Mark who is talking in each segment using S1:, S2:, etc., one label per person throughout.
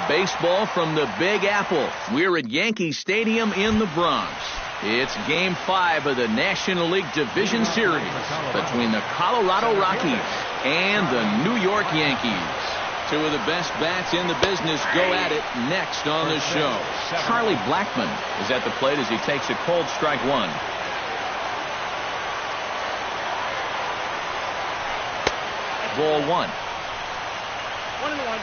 S1: Baseball from the Big Apple. We're at Yankee Stadium in the Bronx. It's Game 5 of the National League Division Series between the Colorado Rockies and the New York Yankees. Two of the best bats in the business go at it next on the show. Charlie Blackmon is at the plate as he takes a cold strike one. Ball one.
S2: 1-1.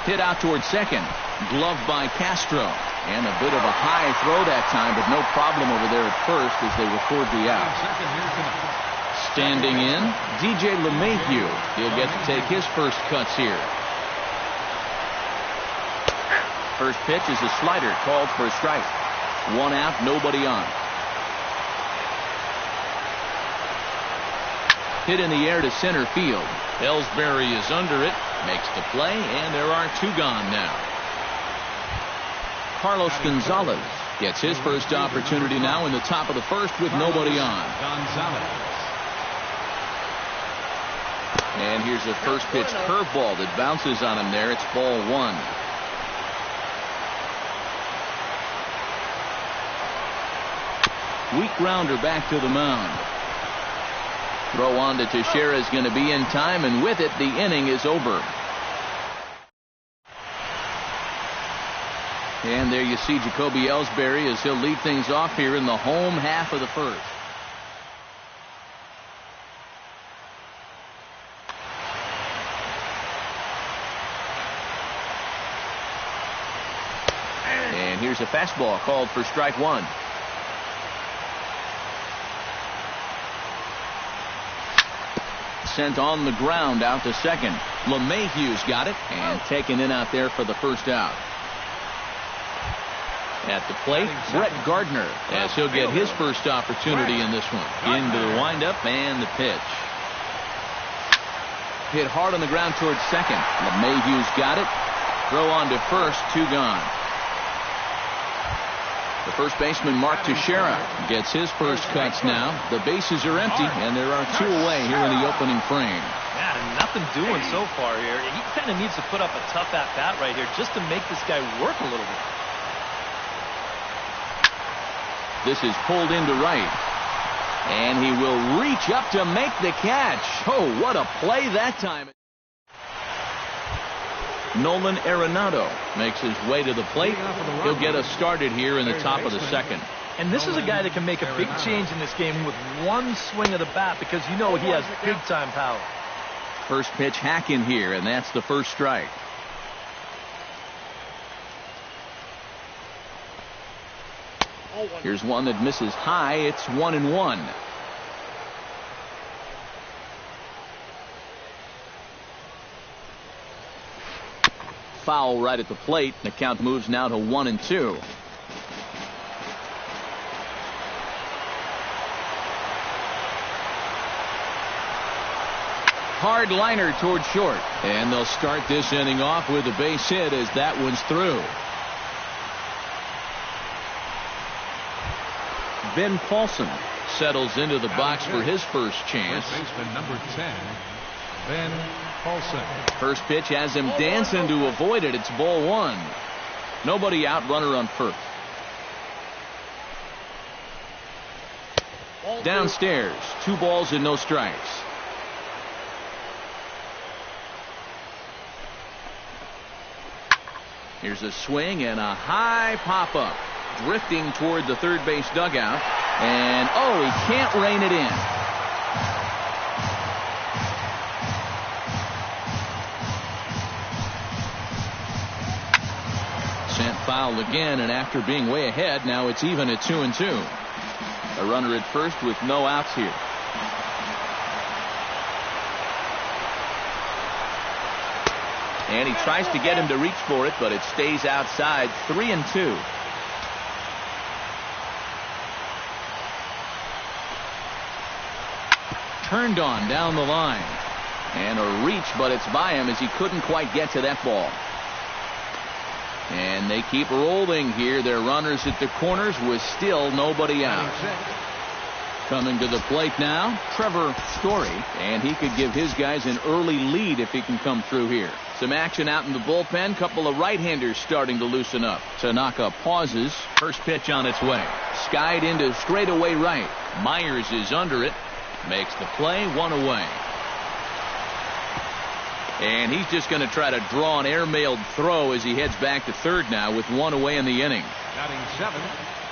S1: Hit out towards second. Gloved by Castro. And a bit of a high throw that time, but no problem over there at first as they record the out. Standing in, DJ LeMahieu. He'll get to take his first cuts here. First pitch is a slider called for a strike. One out, nobody on. Hit in the air to center field. Ellsbury is under it, makes the play, and there are two gone now. Carlos Gonzalez gets his first opportunity now in the top of the first with nobody on. And here's a first pitch curveball that bounces on him there. It's ball one. Weak grounder back to the mound. Throw on to Teixeira is going to be in time, and with it, the inning is over. And there you see Jacoby Ellsbury as he'll lead things off here in the home half of the first. And here's a fastball called for strike one. Sent on the ground out to second. LeMahieu's got it and taken in out there for the first out. At the plate, Brett Gardner as he'll get his first opportunity in this one. Into the windup and the pitch. Hit hard on the ground towards second. LeMahieu's got it. Throw on to first, two gone. The first baseman, Mark Teixeira, gets his first cuts now. The bases are empty, and there are two away here in the opening frame.
S3: Yeah, nothing doing so far here. He kind of needs to put up a tough at-bat right here just to make this guy work a little bit.
S1: This is pulled into right. And he will reach up to make the catch. Oh, what a play that time. Nolan Arenado makes his way to the plate. He'll get us started here in the top of the second.
S3: And this is a guy that can make a big change in this game with one swing of the bat because you know he has big-time power.
S1: First pitch hack in here, and that's the first strike. Here's one that misses high. It's 1-1. Foul right at the plate. The count moves now to 1-2. Hard liner toward short. And they'll start this inning off with a base hit as that one's through. Ben Paulson settles into the box for his first chance.
S4: Baseman number 10, Ben Paulson.
S1: First pitch has him dancing to avoid it. It's ball one. Nobody out, runner on first. Downstairs, 2 balls and no strikes. Here's a swing and a high pop-up. Drifting toward the third base dugout. And, oh, he can't rein it in. Sent foul again, and after being way ahead, now it's even at 2-2. A runner at first with no outs here. And he tries to get him to reach for it, but it stays outside. 3-2. Turned on down the line. And a reach, but it's by him as he couldn't quite get to that ball. And they keep rolling here. Their runners at the corners with still nobody out. Coming to the plate now, Trevor Story, and he could give his guys an early lead if he can come through here. Some action out in the bullpen. Couple of right-handers starting to loosen up. Tanaka pauses. First pitch on its way. Skied into straightaway right. Myers is under it. Makes the play, 1 away. And he's just going to try to draw an airmailed throw as he heads back to third now with 1 away in the inning.
S4: Batting 7.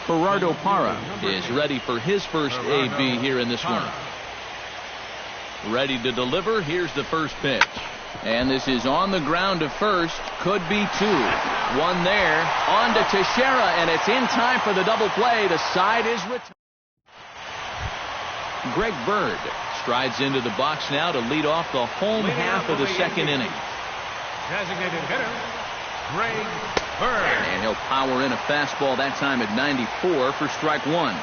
S1: Gerardo Parra is ready for his first AB here in this one. Ready to deliver. Here's the first pitch. And this is on the ground to first. Could be 2. 1 there. On to Teixeira, and it's in time for the double play. The side is returned. Greg Bird strides into the box now to lead off the home half of the second inning.
S4: Designated hitter, Greg Bird.
S1: And he'll power in a fastball that time at 94 for strike 1.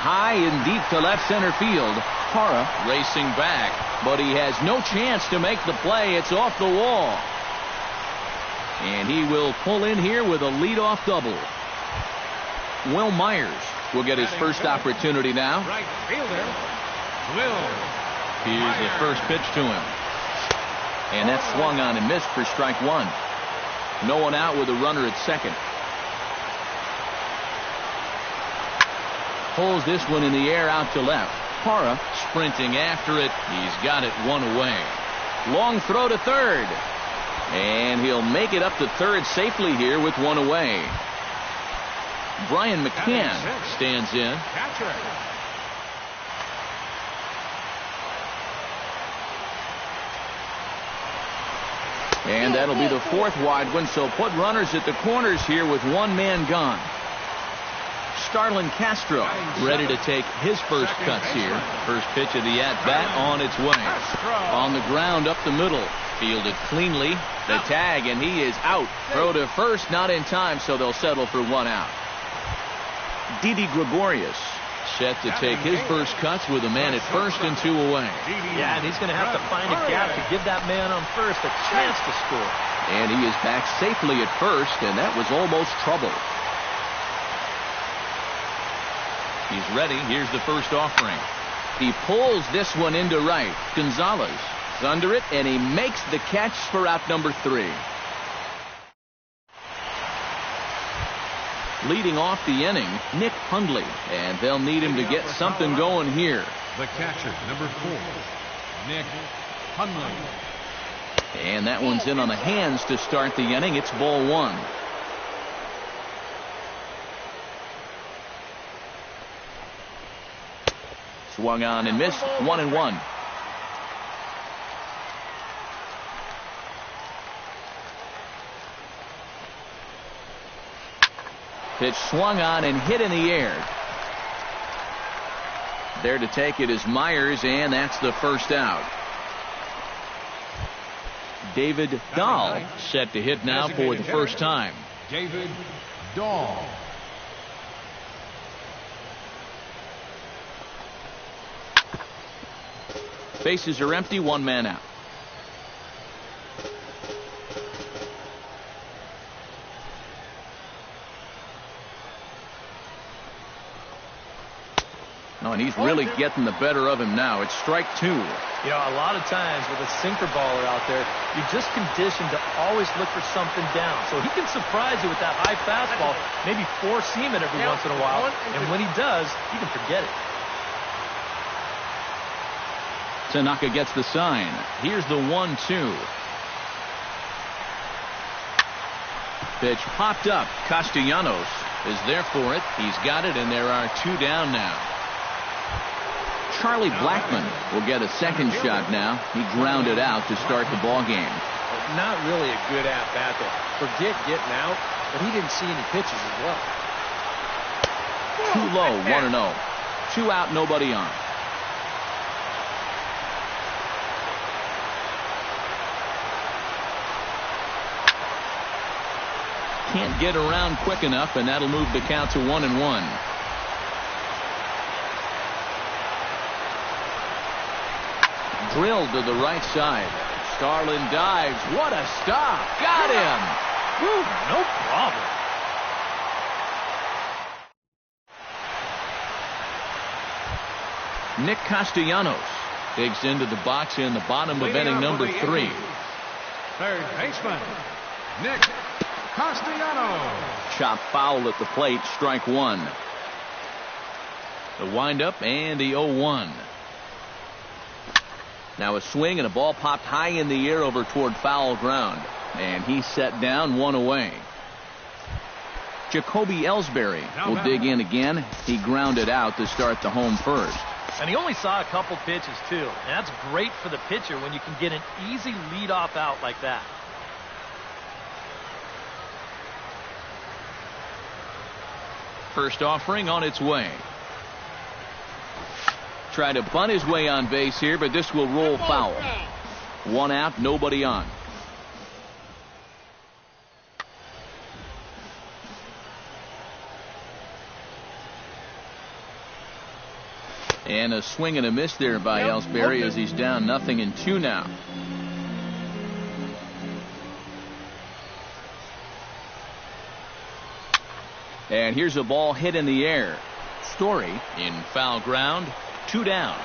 S1: High and deep to left center field. Parra racing back, but he has no chance to make the play. It's off the wall. And he will pull in here with a leadoff double. Will Myers will get his first opportunity now.
S4: Right fielder, Will.
S1: Here's the first pitch to him. And that's swung on and missed for strike 1. No one out with a runner at second. Pulls this one in the air out to left. Parra sprinting after it. He's got it 1 away. Long throw to third. And he'll make it up to third safely here with 1 away. Brian McCann stands in.
S4: Catcher.
S1: And that'll be the 4th wide one, so put runners at the corners here with 1 man gone. Starlin Castro ready to take his first cuts here. First pitch of the at-bat on its way. On the ground up the middle. Fielded cleanly. The tag, and he is out. Throw to first, not in time, so they'll settle for 1 out. Didi Gregorius set to take his first cuts with a man at first and 2 away.
S3: Yeah, and he's going to have to find a gap to give that man on first a chance to score.
S1: And he is back safely at first, and that was almost trouble. He's ready. Here's the first offering. He pulls this one into right. Gonzalez is under it, and he makes the catch for out number 3. Leading off the inning, Nick Hundley, and they'll need him to get something going here.
S4: The catcher, number 4, Nick Hundley.
S1: And that one's in on the hands to start the inning. It's ball 1. Swung on and missed. 1-1. Pitch swung on and hit in the air. There to take it is Myers, and that's the first out. David Dahl set to hit now for the first time.
S4: David Dahl.
S1: Bases are empty, 1 man out. Oh, and he's really getting the better of him now. It's strike 2.
S3: You know, a lot of times with a sinker baller out there, you're just conditioned to always look for something down. So he can surprise you with that high fastball, maybe force seam it every once in a while. And when he does, you can forget it.
S1: Tanaka gets the sign. Here's the 1-2. Pitch popped up. Castellanos is there for it. He's got it, and there are 2 down now. Charlie Blackmon will get a second shot now. He grounded out to start the ball game.
S2: Not really a good at-bat there. Forget getting out, but he didn't see any pitches as well.
S1: Too low, 1-0. 2 out, nobody on. Can't get around quick enough, and that'll move the count to 1-1. Drilled to the right side. Starlin dives. What a stop. Got him.
S3: Woo, no problem.
S1: Nick Castellanos digs into the box in the bottom of inning number 3.
S4: Third baseman, Nick Castellanos.
S1: Chop foul at the plate, strike 1. The windup and the 0-1. Now a swing and a ball popped high in the air over toward foul ground. And he's set down, 1 away. Jacoby Ellsbury will dig in again. He grounded out to start the home first.
S3: And he only saw a couple pitches, too. And that's great for the pitcher when you can get an easy leadoff out like that.
S1: First offering on its way. Tried to bunt his way on base here, but this will roll foul. 1 out, nobody on. And a swing and a miss there by Ellsbury as he's down 0-2 now. And here's a ball hit in the air. Story in foul ground, 2 down.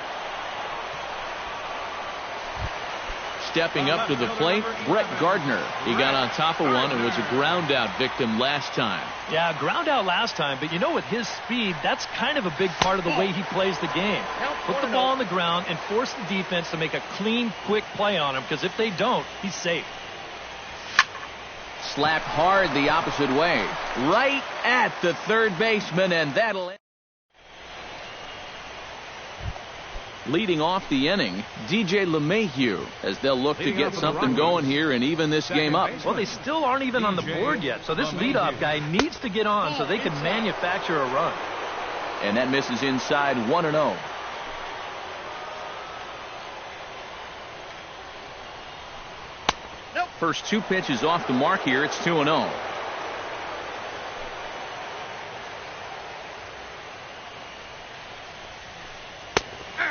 S1: Stepping up to the plate, Brett Gardner. He got on top of one and was a ground out victim last time.
S3: Yeah, ground out last time, but you know, with his speed, that's kind of a big part of the way he plays the game. Put the ball on the ground and force the defense to make a clean, quick play on him, because if they don't, he's safe.
S1: Slapped hard the opposite way, right at the third baseman, and that'll end. Leading off the inning, DJ LeMahieu, as they'll look to get something going here and even this game up.
S3: Well, they still aren't even on the board yet, so this leadoff guy needs to get on so they can manufacture a run.
S1: And that misses inside, 1-0. First 2 pitches off the mark here. It's 2-0.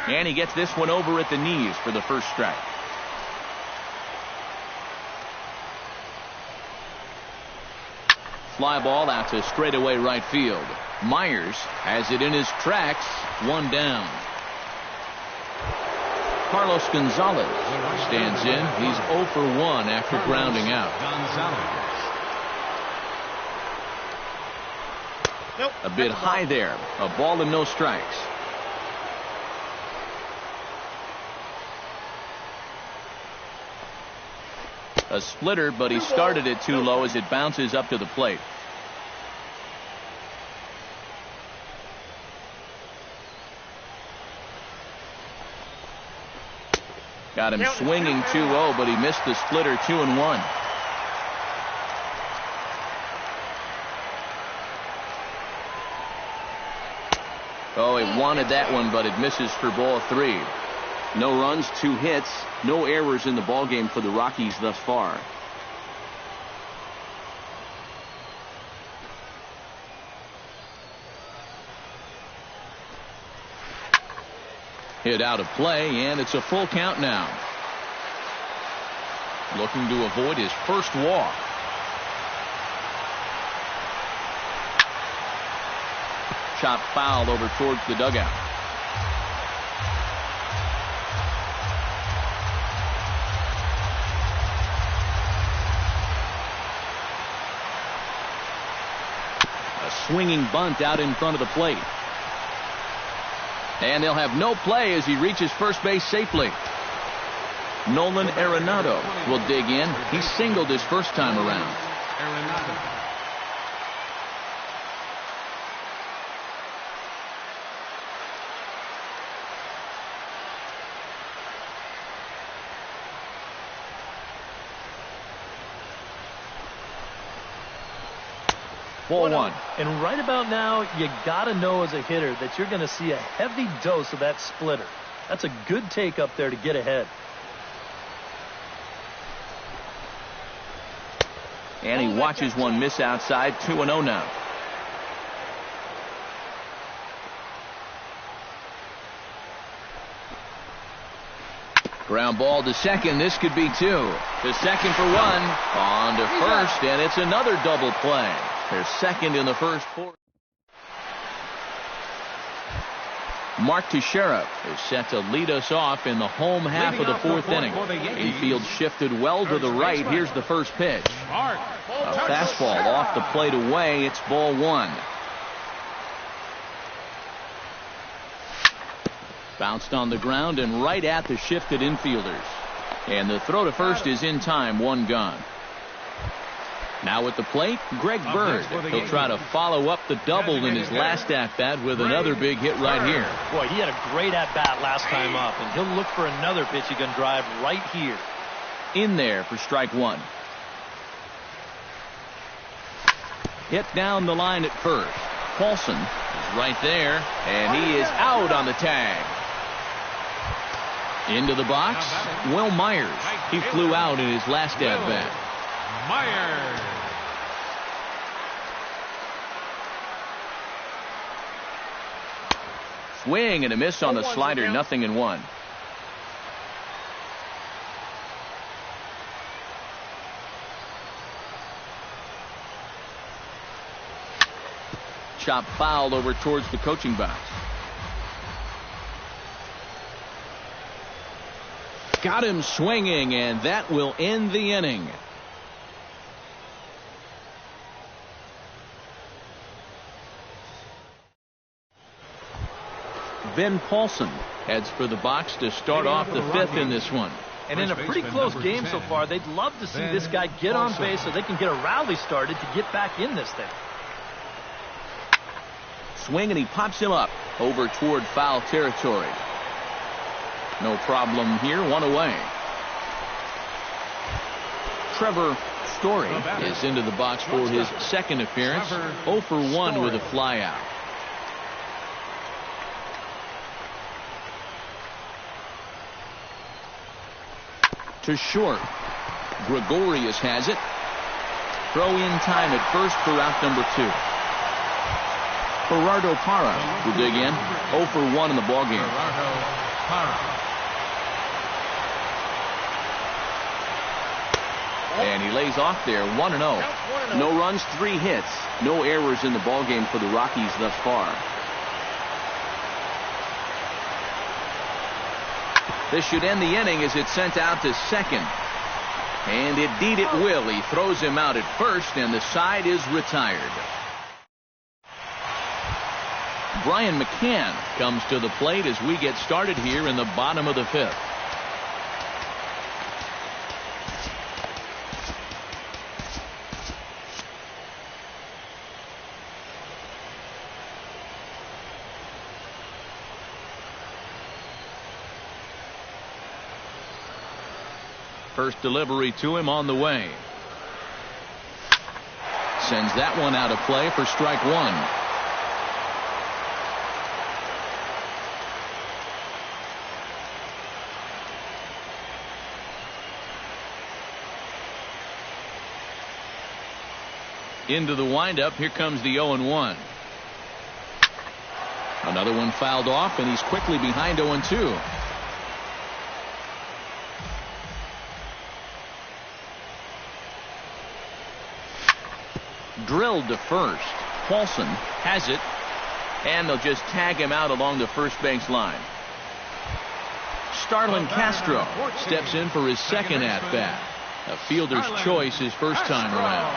S1: And he gets this one over at the knees for the first strike. Fly ball out to straightaway right field. Myers has it in his tracks. 1 down. Carlos Gonzalez stands in. He's 0 for 1 after grounding out. A bit high there. A ball and no strikes. A splitter, but he started it too low as it bounces up to the plate. Got him swinging 2-0, but he missed the splitter 2-1. Oh, he wanted that one, but it misses for ball 3. No runs, 2 hits, no errors in the ballgame for the Rockies thus far. Hit out of play, and it's a full count now. Looking to avoid his first walk. Chop foul over towards the dugout. A swinging bunt out in front of the plate. And they'll have no play as he reaches first base safely. Nolan Arenado will dig in. He singled his first time around. ball one.
S3: And right about now, you got to know as a hitter that you're going to see a heavy dose of that splitter. That's a good take up there to get ahead.
S1: And he watches one miss outside. 2-0 now. Ground ball to second. This could be two. To second for one. On to first, and it's another double play. They're second in the first quarter. Mark Teixeira is set to lead us off in the home half of the fourth inning. Infield shifted well to the right. Here's the first pitch. A fastball off the plate away. It's ball one. Bounced on the ground and right at the shifted infielders. And the throw to first is in time. One gone. Now at the plate, Greg Bird. He'll try to follow up the double in his last at-bat with another big hit right here.
S3: Boy, he had a great at-bat last time up, and he'll look for another pitch he can drive right here.
S1: In there for strike one. Hit down the line at first. Paulson is right there, and he is out on the tag. Into the box, Will Myers. He flew out in his last at-bat.
S4: Myers.
S1: Swing and a miss on the slider. 0-1. Chop foul over towards the coaching box. Got him swinging, and that will end the inning. Ben Paulson heads for the box to start off the fifth in this one.
S3: And in a pretty close game so far, they'd love to see this guy get on base so they can get a rally started to get back in this thing.
S1: Swing, and he pops him up over toward foul territory. No problem here. One away. Trevor Story is into the box for his second appearance. 0 for 1 with a flyout. To short. Gregorius has it. Throw in time at first for out number 2. Gerardo Parra will dig in. 0 for 1 in the ballgame. And he lays off there. 1-0. No runs, 3 hits. No errors in the ballgame for the Rockies thus far. This should end the inning as it's sent out to second. And indeed it will. He throws him out at first, and the side is retired. Brian McCann comes to the plate as we get started here in the bottom of the fifth. First delivery to him on the way. Sends that one out of play for strike one. Into the windup. Here comes the 0-1. Another one fouled off, and he's quickly behind 0-2. Drilled to first. Paulson has it, and they'll just tag him out along the first base line. Starlin Castro steps in for his second at-bat. A fielder's choice his first time around.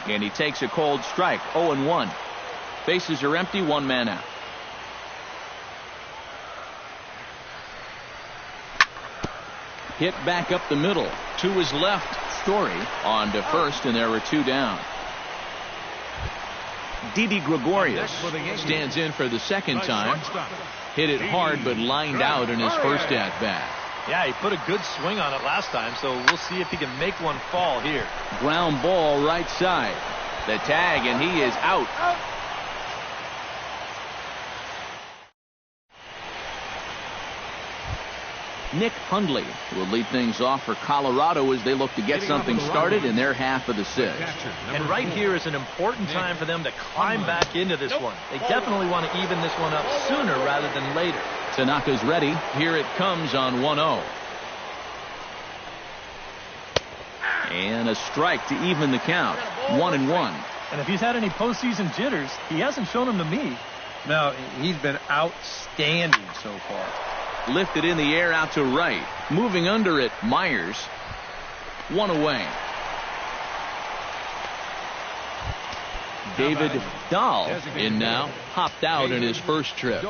S1: And he takes a cold strike. 0-1. Bases are empty. 1 man out. Hit back up the middle. To his left. Story on to first, and there are 2 down. Didi Gregorius stands in for the second time. Hit it hard, but lined out in his first at-bat.
S3: Yeah, he put a good swing on it last time, so we'll see if he can make one fall here.
S1: Ground ball right side. The tag, and he is out. Nick Hundley will lead things off for Colorado as they look to get something started in their half of the sixth.
S3: And right here is an important time for them to climb back into this one. They definitely want to even this one up sooner rather than later.
S1: Tanaka's ready. Here it comes on 1-0. And a strike to even the count. 1-1.
S3: And if he's had any postseason jitters, he hasn't shown them to me.
S2: No, he's been outstanding so far.
S1: Lifted in the air out to right. Moving under it, Myers. One away. David Dahl in now. Hopped out in his first trip.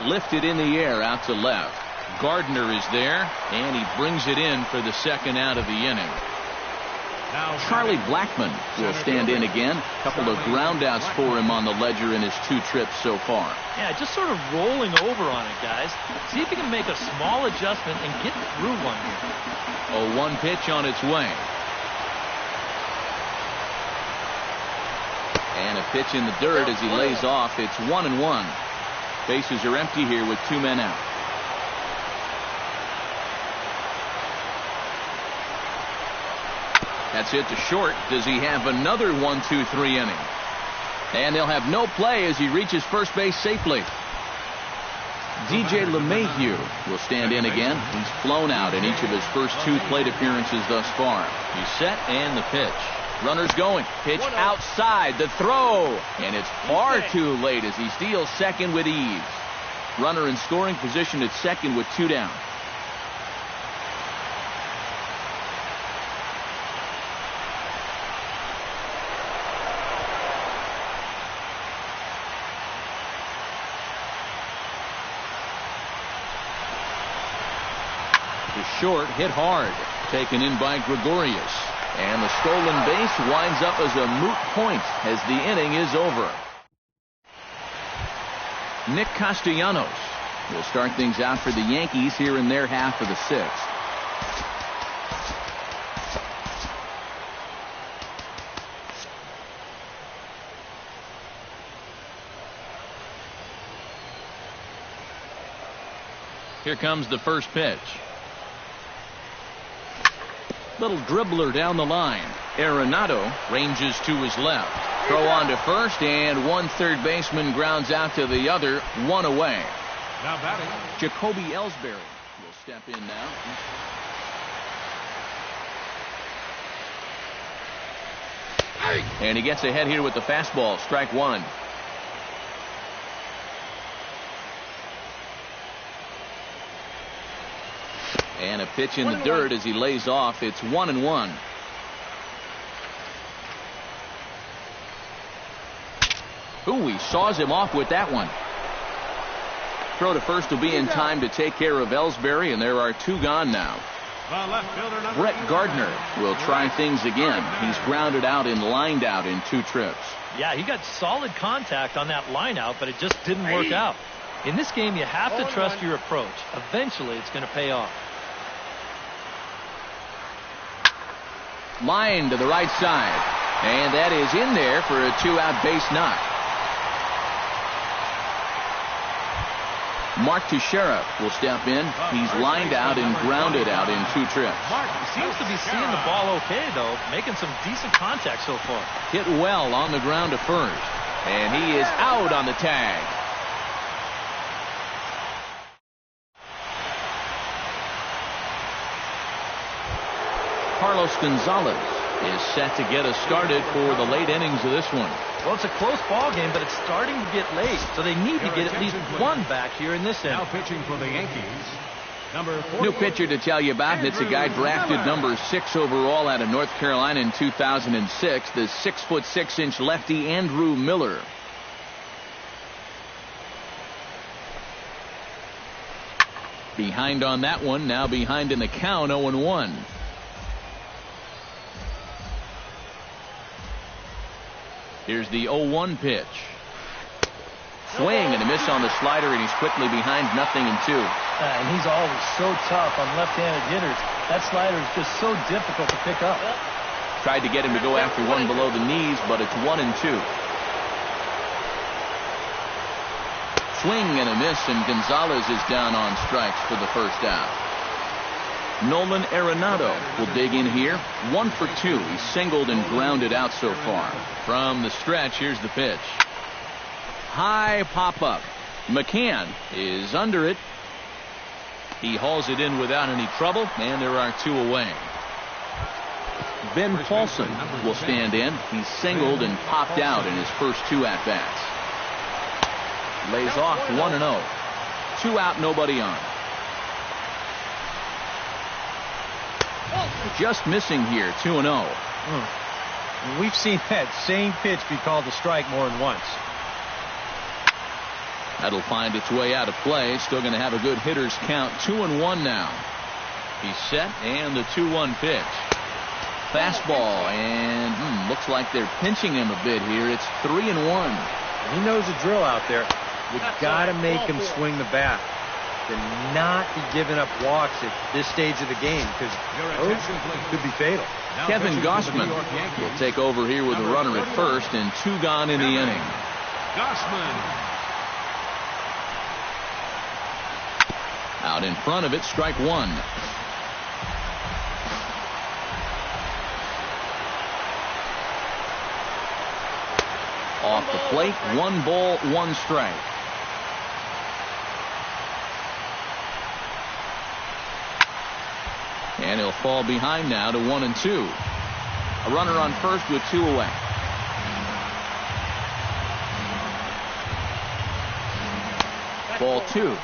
S1: Lifted in the air out to left. Gardner is there, and he brings it in for the second out of the inning. Charlie Blackmon will stand in again. A couple of groundouts for him on the ledger in his 2 trips so far.
S3: Yeah, just sort of rolling over on it, guys. See if he can make a small adjustment and get through one here.
S1: 0-1 pitch on its way. And a pitch in the dirt as he lays off. It's 1-1. Bases are empty here with 2 men out. That's hit to short. Does he have another 1-2-3 inning? And they'll have no play as he reaches first base safely. DJ LeMahieu will stand in again. He's flown out in each of his first 2 plate appearances thus far. He's set and the pitch. Runners going. Pitch outside. The throw. And it's far too late as he steals second with ease. Runner in scoring position at second with 2 down. Short, hit hard, taken in by Gregorius, and the stolen base winds up as a moot point as the inning is over. Nick Castellanos will start things out for the Yankees here in their half of the 6th. Here comes the first pitch. Little dribbler down the line. Arenado ranges to his left. Throw on to first, and one third baseman grounds out to the other. 1 away.
S4: Now batting,
S1: Jacoby Ellsbury will step in now. And he gets ahead here with the fastball. Strike 1. And a pitch in the dirt as he lays off. It's 1-1. Ooh, he saws him off with that one. Throw to first will be in time to take care of Ellsbury, and there are 2 gone now. Brett Gardner will try things again. He's grounded out and lined out in 2 trips.
S3: Yeah, he got solid contact on that line out, but it just didn't work out. In this game, you have to trust your approach. Eventually, it's going to pay off.
S1: Line to the right side. And that is in there for a 2-out base knock. Mark Teixeira will step in. He's lined out and grounded out in 2 trips.
S3: He seems to be seeing the ball okay, though, making some decent contact so far.
S1: Hit well on the ground to first. And he is out on the tag. Carlos Gonzalez is set to get us started for the late innings of this one.
S3: Well, it's a close ball game, but it's starting to get late, so they need to get at least 1 back here in this inning.
S4: now pitching for the Yankees, number 41.
S1: New pitcher to tell you about, and it's a guy drafted number 6 overall out of North Carolina in 2006, the 6'6" lefty Andrew Miller. Behind on that one, now behind in the count, 0-1. Here's the 0-1 pitch. Swing and a miss on the slider, and he's quickly behind 0-2.
S3: And he's always so tough on left-handed hitters. That slider is just so difficult to pick up.
S1: Tried to get him to go after one below the knees, but it's 1-2. Swing and a miss, and Gonzalez is down on strikes for the first out. Nolan Arenado will dig in here. 1 for 2. He's singled and grounded out so far. From the stretch, here's the pitch. High pop-up. McCann is under it. He hauls it in without any trouble, and there are 2 away. Ben Paulson will stand in. He's singled and popped out in his first 2 at-bats. Lays off 1-0. 2 out, nobody on. Just missing here, 2-0.
S2: We've seen that same pitch be called a strike more than once.
S1: That'll find its way out of play. Still going to have a good hitter's count. 2-1 now. He's set, and the 2-1 pitch. Fastball, and looks like they're pinching him a bit here. It's 3-1.
S2: He knows the drill out there. You got to make him swing the bat. To not be giving up walks at this stage of the game, because those could be fatal.
S1: Kevin Gossman will take over here with a runner at first, and 2 gone in the inning.
S4: Gossman.
S1: Out in front of it, strike 1. Off the plate, 1 ball, 1 strike. And he'll fall behind now to 1-2. A runner on first with 2 away. Ball 2.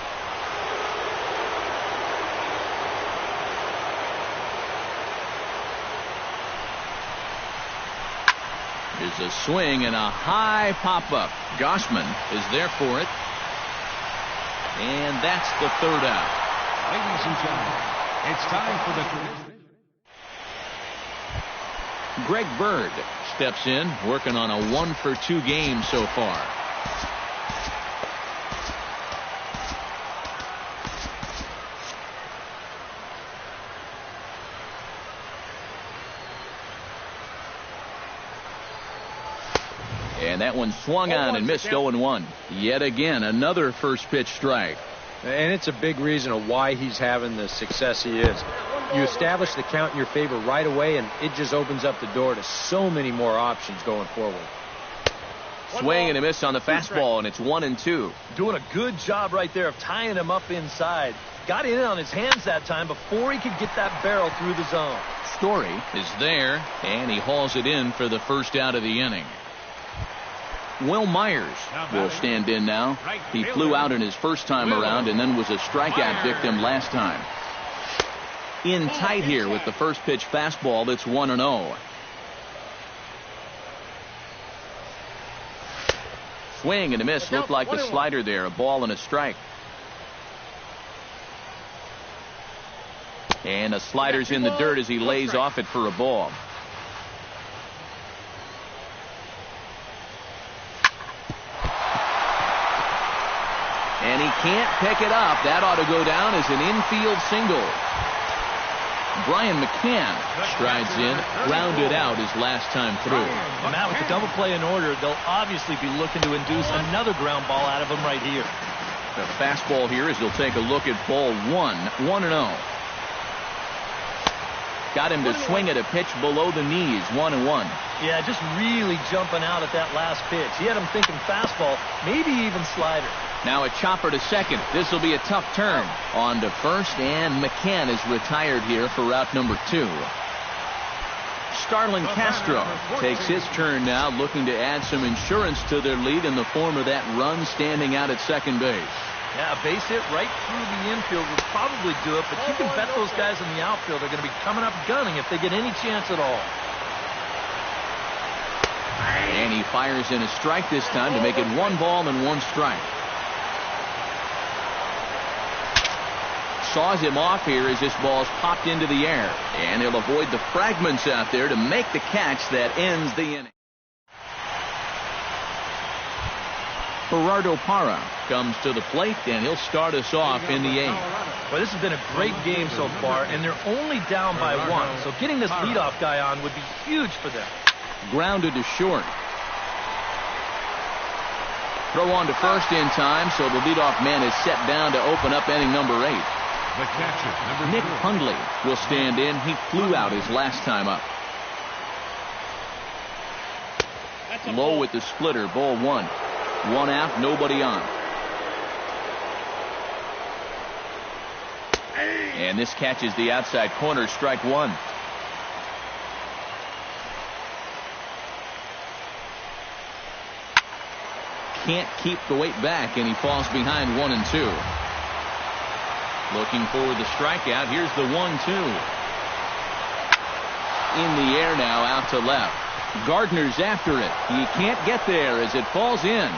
S1: Here's a swing and a high pop-up. Gossman is there for it. And that's the 3rd out.
S4: Ladies and gentlemen, it's time for the...
S1: Greg Bird steps in, working on a 1 for 2 game so far. And that one swung on and missed. 0-1. Yet again, another first pitch strike.
S2: And it's a big reason of why he's having the success he is. You establish the count in your favor right away, and it just opens up the door to so many more options going forward.
S1: Swing and a miss on the fastball, and it's 1-2.
S3: Doing a good job right there of tying him up inside. Got in on his hands that time before he could get that barrel through the zone.
S1: Story is there, and he hauls it in for the first out of the inning. Will Myers will stand in now. He flew out in his first time around and then was a strikeout victim last time. In tight here with the first pitch fastball. That's 1-0. Swing and a miss. Looked like the slider there. A ball and a strike. And a slider's in the dirt as he lays off it for a ball. And he can't pick it up. That ought to go down as an infield single. Brian McCann strides in, grounded out his last time through.
S3: And Matt, with the double play in order, they'll obviously be looking to induce another ground ball out of him right here.
S1: The fastball here as they'll take a look at ball 1, 1-0. Got him to swing at a pitch below the knees, 1-1.
S3: Yeah, just really jumping out at that last pitch. He had him thinking fastball, maybe even slider.
S1: Now a chopper to second. This will be a tough turn. On to first, and McCann is retired here for route number 2. Starlin Castro takes his turn now, looking to add some insurance to their lead in the form of that run standing out at second base.
S3: Yeah, a base hit right through the infield would probably do it, but you can bet those guys in the outfield are going to be coming up gunning if they get any chance at all.
S1: And he fires in a strike this time to make it 1 ball and 1 strike. Saws him off here as this ball's popped into the air. And he'll avoid the fragments out there to make the catch that ends the inning. Gerardo Parra comes to the plate, and he'll start us off in the 8th.
S3: Well, this has been a great game so far, and they're only down by 1. So getting this leadoff guy on would be huge for them.
S1: Grounded to short. Throw on to first in time, so the leadoff man is set down to open up inning number 8.
S4: The catcher, number
S1: Nick
S4: 4.
S1: Hundley will stand in. He flew out his last time up. Low with the splitter, ball 1. 1 out, nobody on. And this catches the outside corner, strike 1. Can't keep the weight back, and he falls behind 1 and 2. Looking for the strikeout. Here's the 1-2. In the air now, out to left. Gardner's after it. He can't get there as it falls in.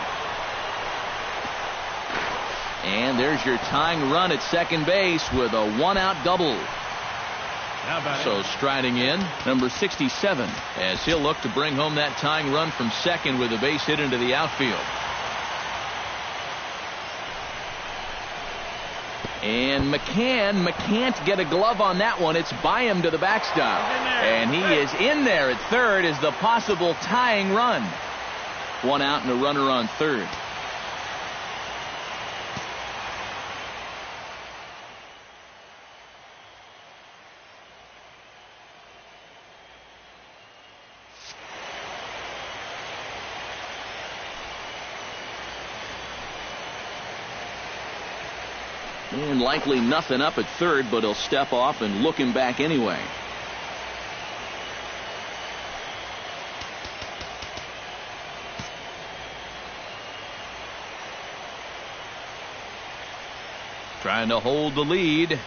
S1: And there's your tying run at second base with a 1-out double. So striding in, number 67, as he'll look to bring home that tying run from second with a base hit into the outfield. And McCann can't get a glove on that one. It's by him to the backstop. And he is in there at third as the possible tying run. 1 out and a runner on third. And likely nothing up at third, but he'll step off and look him back anyway. Trying to hold the lead.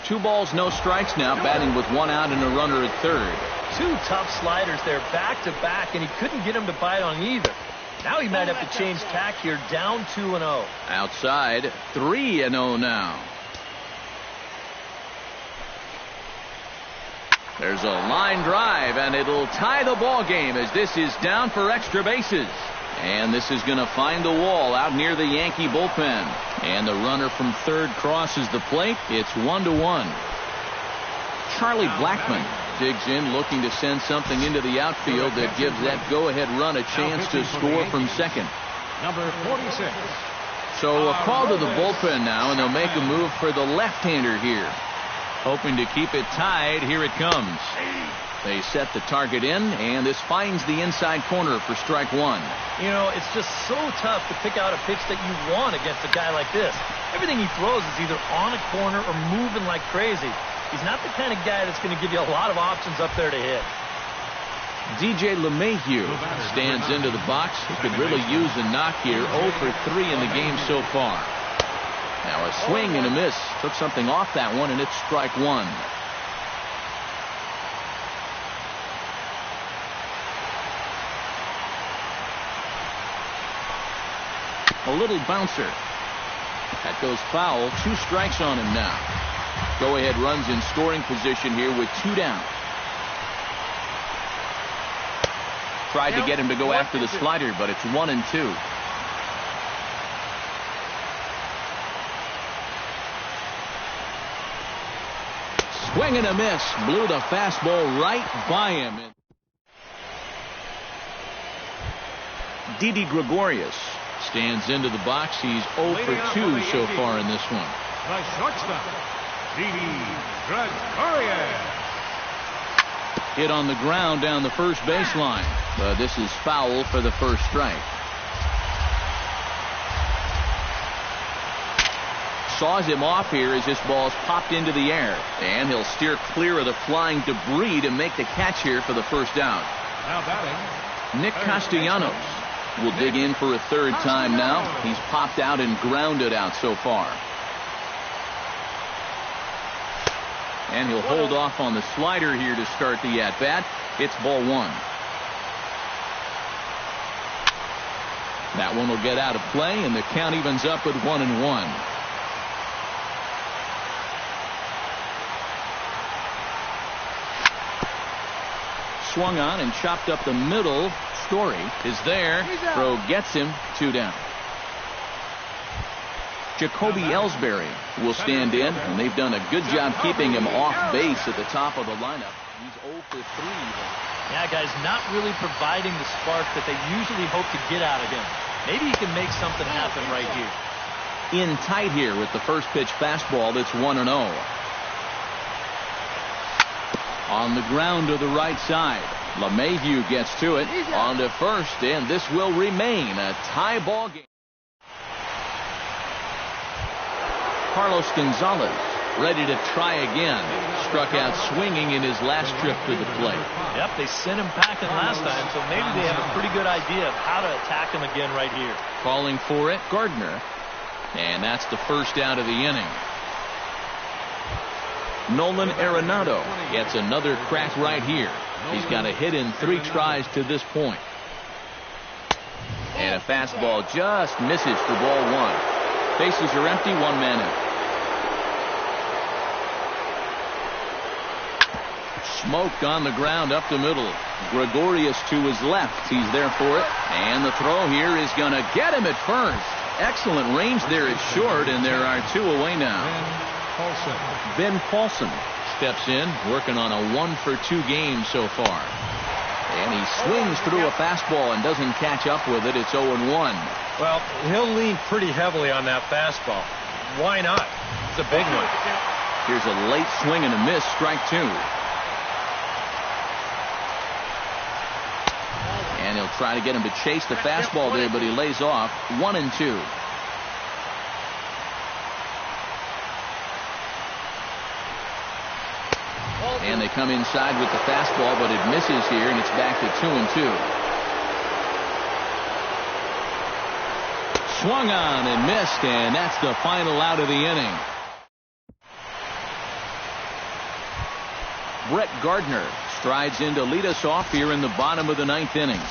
S1: 2 balls, no strikes now, batting with 1 out and a runner at third.
S3: 2 tough sliders there back to back, and he couldn't get him to bite on either. Now he might have to change tack here, down 2-0.
S1: Outside, 3-0 now. There's a line drive, and it'll tie the ball game as this is down for extra bases. And this is going to find the wall out near the Yankee bullpen. And the runner from third crosses the plate. It's 1-1. Charlie Blackmon digs in, looking to send something into the outfield that gives that go-ahead run a chance to score from second.
S4: Number 46.
S1: So a call to the bullpen now, and they'll make a move for the left-hander here. Hoping to keep it tied. Here it comes. They set the target in, and this finds the inside corner for strike 1.
S3: You know, it's just so tough to pick out a pitch that you want against a guy like this. Everything he throws is either on a corner or moving like crazy. He's not the kind of guy that's going to give you a lot of options up there to hit.
S1: DJ LeMahieu stands into the box. He could really use a knock here. 0 for 3 in the game so far. Now a swing and a miss. Took something off that one, and it's strike 1. A little bouncer. That goes foul. 2 strikes on him now. Go-ahead runs in scoring position here with 2 down. Tried to get him to go after the slider, but it's 1 and 2. Swing and a miss. Blew the fastball right by him. Didi Gregorius stands into the box. He's 0 for 2 so far in this one.
S4: The shortstop, Didi Gregorius.
S1: Hit on the ground down the first baseline. But this is foul for the first strike. Saws him off here as this ball's popped into the air. And he'll steer clear of the flying debris to make the catch here for the first down.
S4: Now batting,
S1: Nick Castellanos will dig in for a third time now. He's popped out and grounded out so far. And he'll hold off on the slider here to start the at-bat. It's ball 1. That one will get out of play, and the count evens up at 1-1. swung on and chopped up the middle. Story is there. Throw gets him. 2 down. Jacoby Ellsbury will stand in, and they've done a good job keeping him off base at the top of the lineup. He's 0 for 3.
S3: Yeah, guys, not really providing the spark that they usually hope to get out of him. Maybe he can make something happen right here.
S1: In tight here with the first pitch fastball. It's 1-0. On the ground to the right side. LeMahieu gets to it. On to first, and this will remain a tie ball game. Carlos Gonzalez ready to try again. Struck out swinging in his last trip to the plate.
S3: Yep, they sent him packing last time, so maybe they have a pretty good idea of how to attack him again right here.
S1: Calling for it, Gardner. And that's the first out of the inning. Nolan Arenado gets another crack right here. He's got a hit in 3 tries to this point. And a fastball just misses for ball 1. Bases are empty, 1 man out. Smoked on the ground up the middle. Gregorius to his left. He's there for it. And the throw here is going to get him at first. Excellent range there at short, and there are 2 away now. Ben Paulson steps in, working on a 1 for 2 game so far. And he swings through a fastball and doesn't catch up with it. It's 0-1.
S2: Well, he'll lean pretty heavily on that fastball. Why not? It's a big one.
S1: Here's a late swing and a miss. Strike 2. And he'll try to get him to chase the fastball there, but he lays off. 1-2. And they come inside with the fastball, but it misses here, and it's back to 2-2. Swung on and missed, and that's the final out of the inning. Brett Gardner strides in to lead us off here in the bottom of the 9th inning.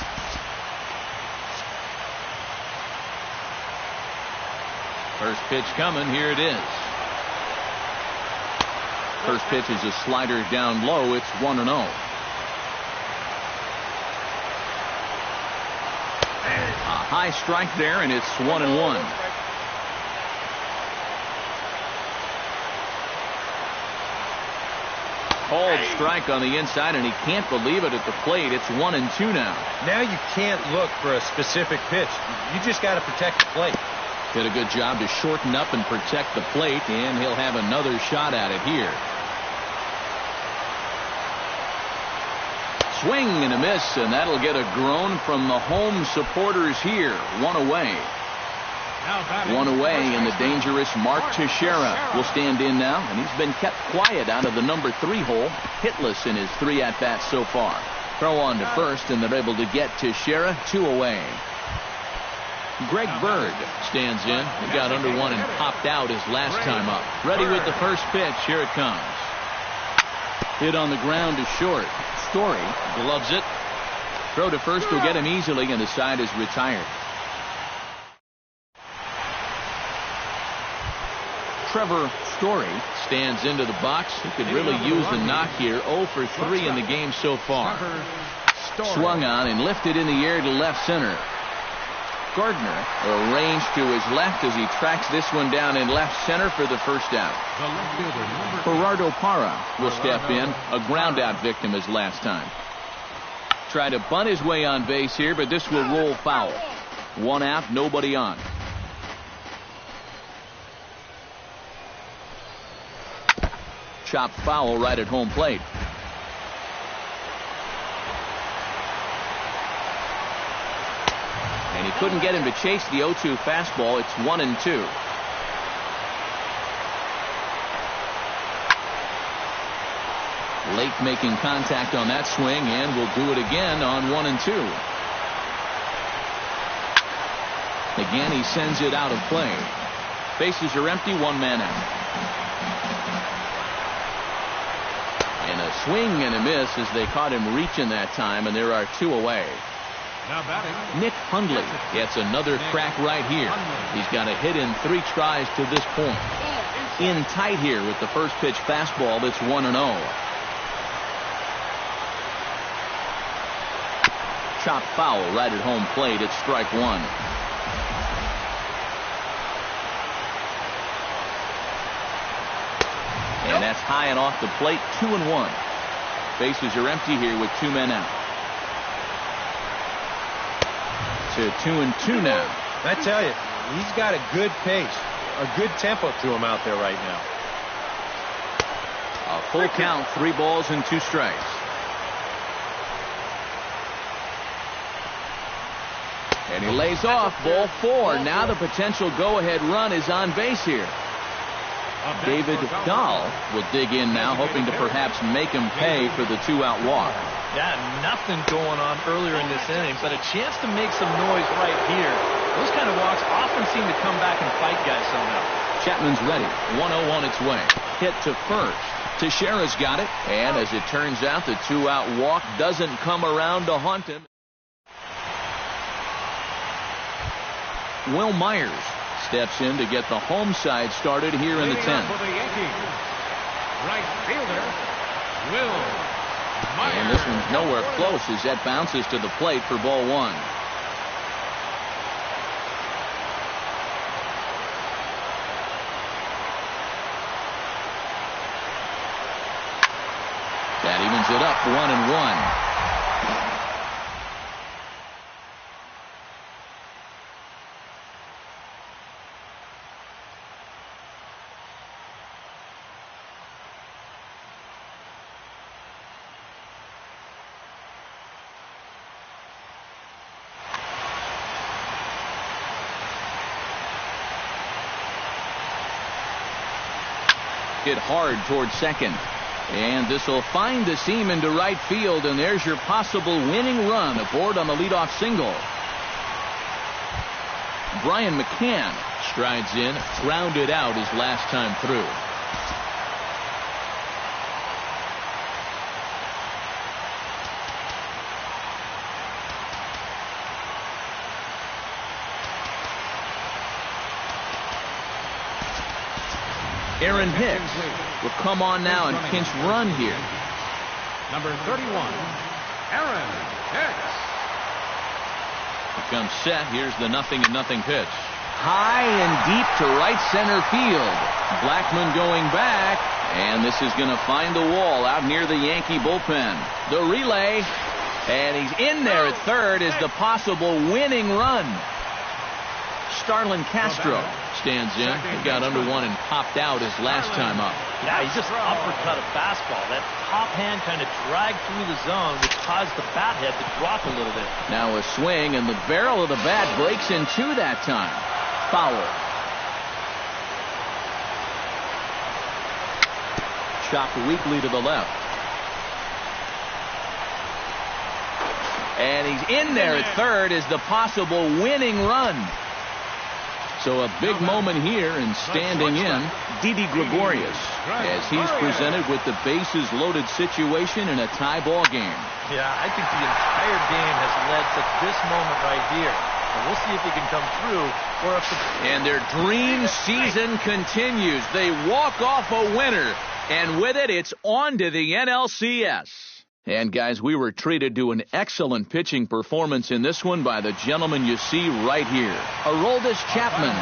S1: First pitch coming. Here it is. First pitch is a slider down low. It's 1-0. A high strike there, and it's 1-1. Called strike on the inside, and he can't believe it at the plate. It's 1-2 now.
S2: Now you can't look for a specific pitch. You just got to protect the plate.
S1: Did a good job to shorten up and protect the plate, and he'll have another shot at it here. Swing and a miss, and that'll get a groan from the home supporters here. 1 away. 1 away, and the dangerous Mark Teixeira will stand in now, and he's been kept quiet out of the number 3 hole, hitless in his 3 at-bats so far. Throw on to first, and they're able to get Teixeira. 2 away. Greg Bird stands in. He got under one and popped out his last time up. Ready with the first pitch. Here it comes. Hit on the ground to short. Story gloves it. Throw to first will get him easily, and the side is retired. Trevor Story stands into the box. He could really use the knock here. 0 for 3 in the game so far. Swung on and lifted in the air to left center. Gardner arranged to his left as he tracks this one down in left center for the first out. Gerardo Parra will step in, a ground out victim his last time. Tried to bunt his way on base here, but this will roll foul. 1 out, nobody on. Chopped foul right at home plate. And he couldn't get him to chase the 0-2 fastball. It's 1-2. Late making contact on that swing, and will do it again on 1-2. Again, he sends it out of play. Bases are empty, 1 man out. And a swing and a miss as they caught him reaching that time, and there are 2 away. Nick Hundley gets another crack right here. He's got a hit in 3 tries to this point. In tight here with the first pitch fastball. That's 1-0. Chopped foul right at home plate. It's strike one. And that's high and off the plate. 2-1. Bases are empty here with 2 men out. To 2-2 now.
S2: I tell you, he's got a good pace, a good tempo to him out there right now.
S1: A full count, 3 balls and 2 strikes. And he lays off, ball 4. Now the potential go-ahead run is on base here. David Dahl will dig in now, hoping to perhaps make him pay for the 2-out walk.
S3: Yeah, nothing going on earlier in this inning, but a chance to make some noise right here. Those kind of walks often seem to come back and fight guys somehow.
S1: Chapman's ready. 1-0 on its way. Hit to first. Teixeira's got it. And as it turns out, the 2-out walk doesn't come around to haunt him. Will Myers steps in to get the home side started here in the 10th.
S4: For the Yankees, right fielder, Will Myers.
S1: And this one's nowhere close as that bounces to the plate for ball 1. That evens it up 1-1. Hit hard towards second. And this will find the seam into right field, and there's your possible winning run aboard on the leadoff single. Brian McCann strides in, grounded out his last time through. Aaron Hicks will come on now and pinch run here.
S4: Number 31, Aaron Hicks.
S1: Becomes set. Here's the 0-0 pitch. High and deep to right center field. Blackmon going back, and this is going to find the wall out near the Yankee bullpen. The relay, and he's in there at third is the possible winning run. Starlin Castro stands in. He got under one and popped out his last time up.
S3: Yeah, he just uppercut a fastball. That top hand kind of dragged through the zone, which caused the bat head to drop a little bit.
S1: Now a swing, and the barrel of the bat breaks in two that time. Foul. Chopped weakly to the left. And he's in there at third is the possible winning run. So a big moment here, and standing in, Didi Gregorius, as he's presented with the bases loaded situation in a tie ball game.
S3: Yeah, I think the entire game has led to this moment right here. And we'll see if he can come through. Or if
S1: and their dream season continues. They walk off a winner, and with it, it's on to the NLCS. And guys, we were treated to an excellent pitching performance in this one by the gentleman you see right here, Aroldis Chapman.